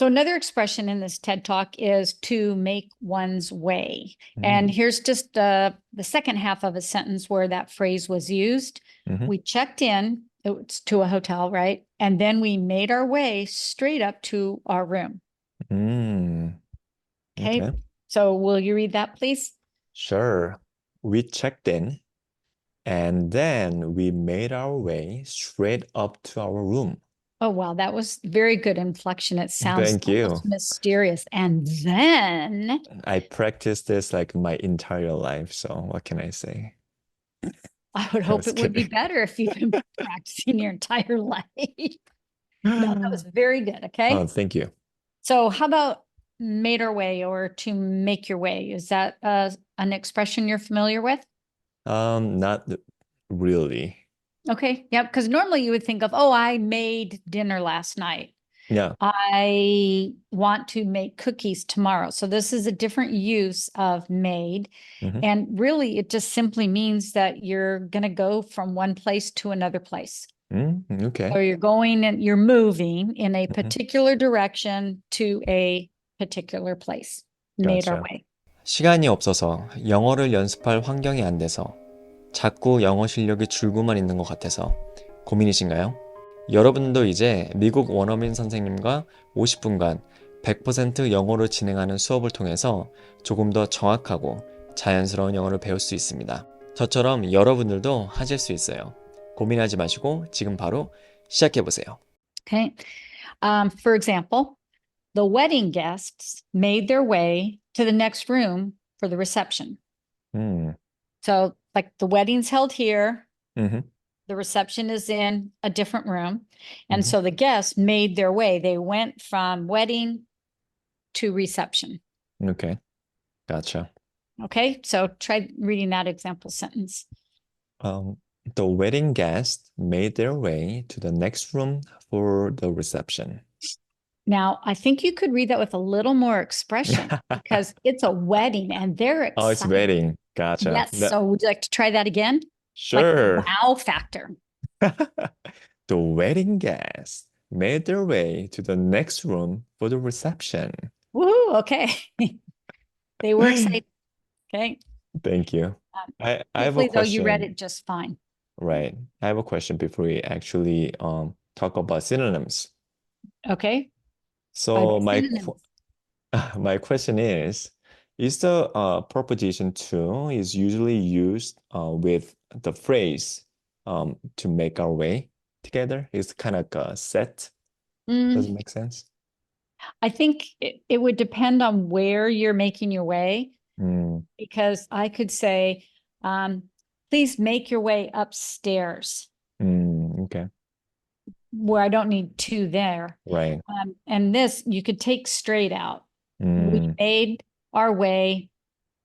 So another expression in this TED Talk is to make one's way. And here's just the second half of a sentence where that phrase was used. We checked in, it's to a hotel, right? And then we made our way straight up to our room. Okay. So will you read that, please? Sure. We checked in and then we made our way straight up to our room. Oh, wow. That was very good inflection. It sounds Thank you. almost mysterious. And then I practiced this like my entire life, so what can I say? I would hope was it would be kidding. better if you've been practicing your entire life. No, that was very good. Okay. Oh, thank you. So how about made our way or to make your way? Is that an expression you're familiar with? Not really. Okay. Yeah, because normally you would think of, oh, I made dinner last night. Yeah. I want to make cookies tomorrow. So this is a different use of made. And really, it just simply means that you're going to go from one place to another place. Okay. So you're going and you're moving in a particular direction to a particular place. Made our Gotcha. way. 시간이 없어서 영어를 연습할 환경이 안 돼서 자꾸 영어 실력이 줄고만 있는 것 같아서 고민이신가요? 여러분도 이제 미국 원어민 선생님과 50분간 100% 영어로 진행하는 수업을 통해서 조금 더 정확하고 자연스러운 영어를 배울 수 있습니다. 저처럼 여러분들도 하실 수 있어요. 고민하지 마시고 지금 바로 시작해보세요. Okay. For example, the wedding guests made their way to the next room for the reception. So like the wedding's held here. The reception is in a different room. And so the guests made their way. They went from wedding to reception. Okay. Gotcha. Okay. So try reading that example sentence. The wedding guests made their way to the next room for the reception. Now, I think you could read that with a little more expression because it's a wedding and they're excited. Oh, it's wedding. Gotcha. Yes. So would you like to try that again? Sure. Like wow factor. The wedding guests made their way to the next room for the reception. Woohoo. Okay. They were excited. Okay. Thank you. I have a Hopefully, though, you read question. it just fine. Right. I have a question before we actually talk about synonyms. Okay. So Synonyms. my question is the preposition to is usually used with the phrase to make our way together? It's kind of like a set. Does it make sense? I think it would depend on where you're making your way, because I could say, please make your way upstairs, Okay. where I don't need to there. Right. And this you could take straight out. We made our way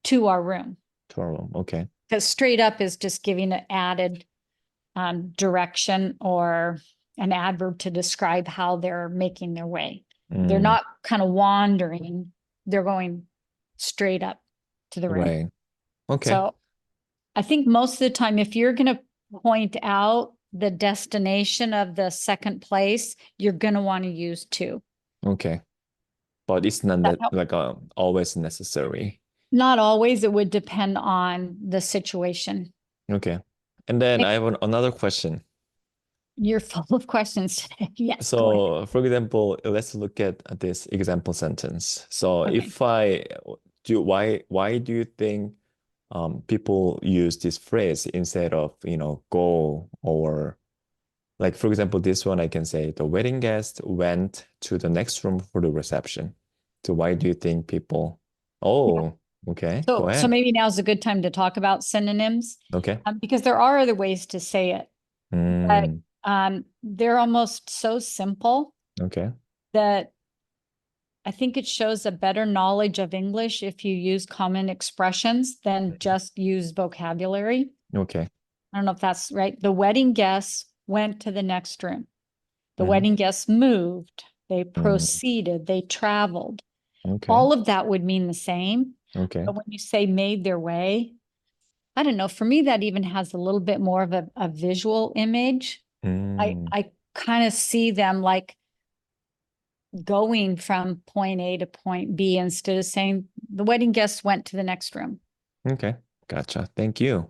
to our room. To our room. Okay. Because straight up is just giving an added direction or an adverb to describe how they're making their way. They're not kind of wandering. They're going straight up to the room. Right. Okay. So I think most of the time, if you're going to point out the destination of the second place, you're going to want to use to. Okay. But it's not That that like always necessary. Not always. It would depend on the situation. Okay. And then I have another question. You're full of questions today. Yes. go ahead. So, for example, let's look at this example sentence. So, Okay. if I do, why do you think people use this phrase instead of, go or like, for example, this one I can say the wedding guest went to the next room for the reception. So, why do you think people? Oh, okay, go So ahead. maybe now's a good time to talk about synonyms, Okay. because there are other ways to say it, but Mm, they're almost so simple okay. that I think it shows a better knowledge of English if you use common expressions than just use vocabulary. Okay. I don't know if that's right. The wedding guests went to the next room. The Mhm. wedding guests moved. They proceeded. They traveled. Okay. All of that would mean the same. Okay. But when you say made their way, I don't know. For me, that even has a little bit more of a visual image. Mm, I kind of see them like going from point A to point B instead of saying the wedding guests went to the next room. Okay, gotcha. Thank you.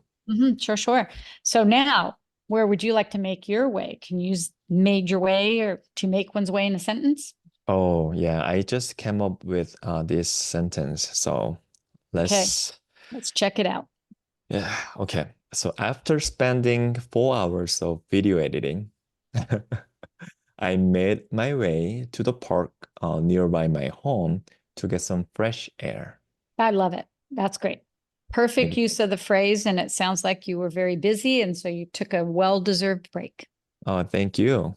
Sure. So now, where would you like to make your way? Can you use made your way or to make one's way in a sentence? Oh, yeah, I just came up with this sentence. So let's check it out. Yeah, okay. So after spending 4 hours of video editing, I made my way to the park nearby my home to get some fresh air. I love it. That's great. Perfect Thank you. use of the phrase, and it sounds like you were very busy, and so you took a well-deserved break. Thank you.